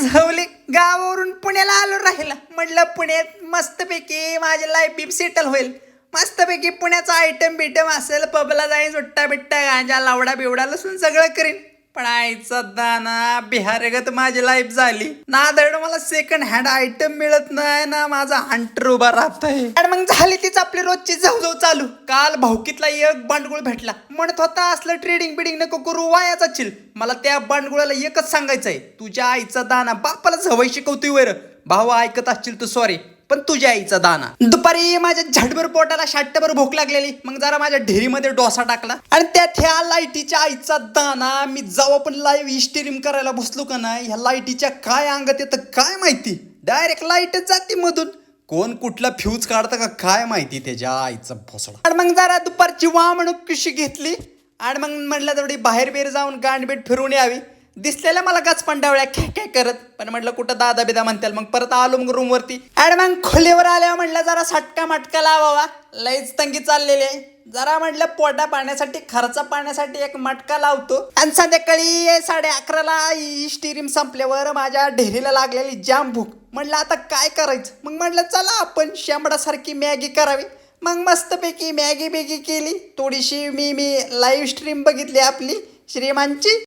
झवली गावावरून पुण्याला आलो राहिला. म्हटलं पुण्यात मस्तपैकी माझी लाईफ बीप सेटल होईल. मस्तपैकी पुण्याचा आयटम बिटम असेल, पबला जाईन, सुट्टा बिट्टा गांजा लावडा बिवडा लसून सगळं करीन. पण आईचा दाना बिहारगत माझी लाईफ झाली ना. धड मला सेकंड हँड आयटम मिळत नाही ना, माझा हंटर उभा राहतोय. आणि मग झाली तीच आपली रोजची जाऊ चालू. काल भाऊकीतला एक बांडगुळ भेटला, म्हणत होता असलं ट्रेडिंग बिडिंग नको करू, वायाचा चिल. मला त्या बांडगुळाला एकच सांगायचंय, तुझ्या आईचा दाना बापाला झवय शिकवतोय वर. भाऊ ऐकत असशील तर सॉरी, पण तुझ्या आईचा दाना. दुपारी माझ्या झटभर पोटाला शाटभर भूक लागलेली, मग जरा माझ्या ढेरीमध्ये डोसा टाकला आणि त्यात ह्या लाईटीच्या आईचा दाना. मी जेव्हा पण लाईव्ह स्ट्रीम करायला बसलो का नाही, ह्या लाईटीच्या काय अंगात येतं काय माहिती, डायरेक्ट लाईटच जाते मधून. कोण कुठला फ्यूज काढतं का काय माहिती त्याच्या आईचा भोसडा. आणि मग जरा दुपारची म्हणून पिशी घेतली आणि मग म्हटलं तेवढी बाहेर बेर जाऊन गांडबीट फिरून यावी. दिसलेल्या मला गचपंडावळ्या काय काय करत, पण म्हटलं कुठं दादा बिदा म्हणतील. मग परत आलो मग रूम वरती आणि मग खोलीवर आल्यावर म्हटलं जरा सटका मटका लावावा. लईच तंगी चाललेली आहे. जरा म्हटलं पोटा पाण्यासाठी खर्चा पाण्यासाठी एक मटका लावतो. आणि संध्याकाळी 11:30ला स्टीरिम संपल्यावर माझ्या ढेरीला लागलेली जाम भूक. म्हटलं आता काय करायचं, मग म्हटलं चला आपण शेंबडासारखी मॅगी करावी. मग मस्तपैकी मॅगी बेगी केली. थोडीशी मी लाईव्ह स्ट्रीम बघितली आपली श्रीमानची.